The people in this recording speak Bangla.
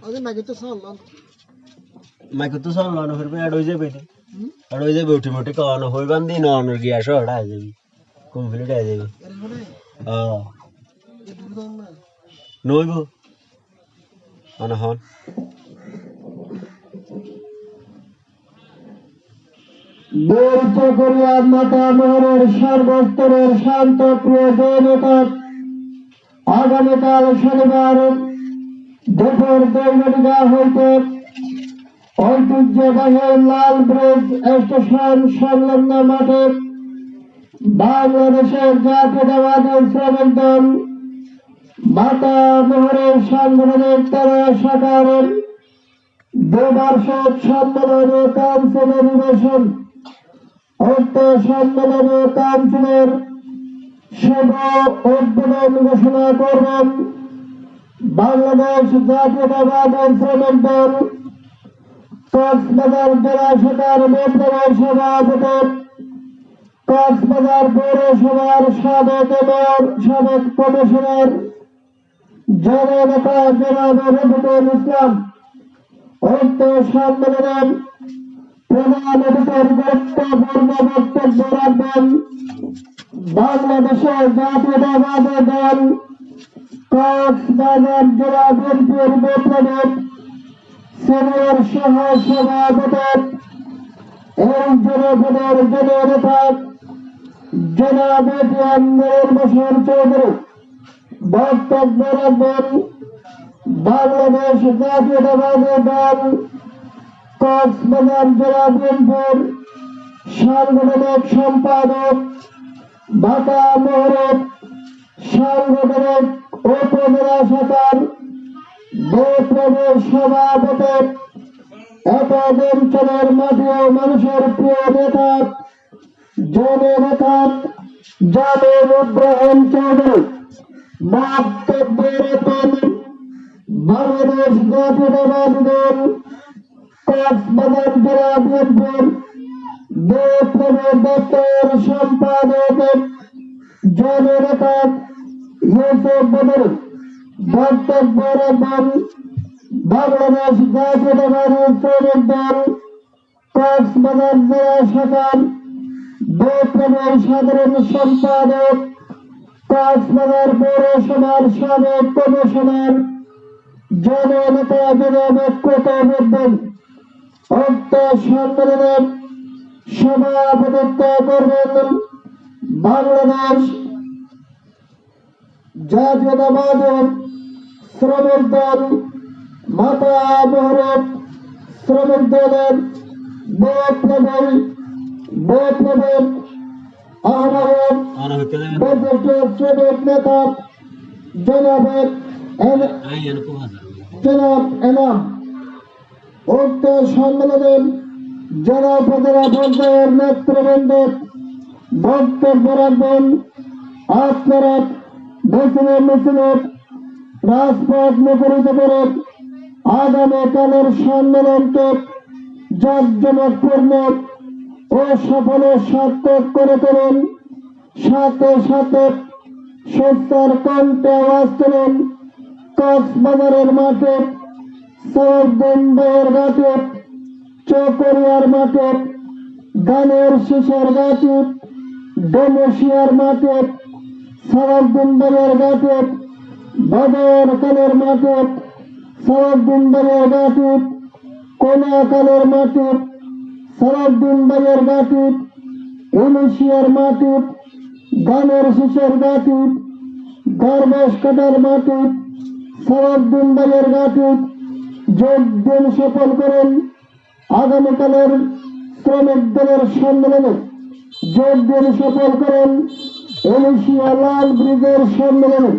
अरे मैं तो साल लाना फिर मैं अड़ोई जाए बेटी अड़ोई जाए बेटी मोटी कौन हो बंदी नॉन और गया शो हटा जाएगी कंप्लीट आ जाएगी हाँ नोई वो अनहान চকরিয়ার মাতা মোহনের সর্বস্তরের শান্ত প্রিয় দেবতা আগামীকাল শনিবার দুপুর 2 হইতে ঐতিহ্যবাহী লাল ব্রিজ স্টেশন সংলগ্ন মাঠে বাংলাদেশের জাতীয়তাবাদী শ্রমিক দল মাতা মোহনের সাংগঠনিক তারা শাখার দ্বিবার্ষিক সম্মেলন ও কাউন্সিল অধিবেশন উক্ত সম্মেলন ও কাউন্সিলের শুভ উদ্বোধন ঘোষণা করবেন বাংলাদেশ জাতীয়তাবাদী শ্রমিক দল কক্সবাজার জেলা শাখার বিপ্লবী সভাপতি কক্সবাজার পৌরসভার সাবেক মেয়র সাবেক কমিশনার জননেতা জনাব রফিকুল ইসলাম উক্ত সম্মেলনের প্রধান অতিথির গুরুত্বপূর্ণ বক্তব্য রাখবেন বাংলাদেশের জাতীয়তাবাদী দল কক্সবাজার জেলা বিএনপির বিপ্লবী সিনিয়র সহ সভাপতি এই জনপদের জননেতা জনাব এটিএম নুরুল বশর চৌধুরী বক্তব্য রাখবেন বাংলাদেশ জাতীয়তাবাদী দল কক্সবাজার জেলা বিএনপির সাংগঠনিক সম্পাদক ঢাকা মহানগর সাংগঠনিক উপজেলা শাখার বিপ্লবী সভাপতি একই অঞ্চলের মাটি ও মানুষের প্রিয় নেতা জননেতা জামিল ইব্রাহিম চৌধুরী বক্তব্য রাখবেন বাংলাদেশ জাতীয়তাবাদী দল কক্সবাজার জেলা বিএনপির বিপ্লবী দপ্তর সম্পাদক জননেতা ইউসুফ বদর বক্তব্য রাখবেন বাংলাদেশ জাতীয়তাবাদী শ্রমিক দল কক্সবাজার জেলা শাখার বিপ্লবী সাধারণ সম্পাদক কক্সবাজার পৌরসভার সাবেক কমিশনার জননেতা জনাব কুতুবউদ্দিন উক্ত সম্মেলনের সভাপতিত্ব করবেন বাংলাদেশ জাতীয়তাবাদী শ্রমিক দল মাতা মোহনের শ্রমিক দলের বিপ্লবী আহ্বায়ক বিশিষ্ট শ্রমিক নেতা জনাব এনাম উক্ত সম্মেলনের জনপ্রতিনিধি পর্যায়ের নেতৃবৃন্দ বক্তব্য রাখবেন আপনারা মিছিলে রাজপথ মুখরিত করে আগামীকালের সম্মেলনকে জাঁকজমকপূর্ণ ও সফল সার্থক করে তোলেন সাথে সাথে সোচ্চার কণ্ঠে আওয়াজ তোলেন কক্সবাজারের মাঠে সৈয়দুদ্দিন ভাইয়ের ঘাটে চকরিয়ার মাঠে গানের শেষের ঘাটে ডোমশিয়ার মাঠে সৈয়দুদ্দিন ভাইয়ের ঘাটে বদরখানের মাঠে সৈয়দুদ্দিন ভাইয়ের ঘাটে কোনাখালের মাঠে সৈয়দুদ্দিন ভাইয়ের ঘাটে ইলিশিয়ার মাঠে গানের শেষের ঘাটে গর্বসকাটার মাঠে সৈয়দুদ্দিন ভাইয়ের ঘাটে যোগ দিন সফল করেন আগামীকালের শ্রমিক দলের সম্মেলনে যোগ দিন সফল করেন ইলিশিয়া লাল ব্রিজের সম্মেলনে।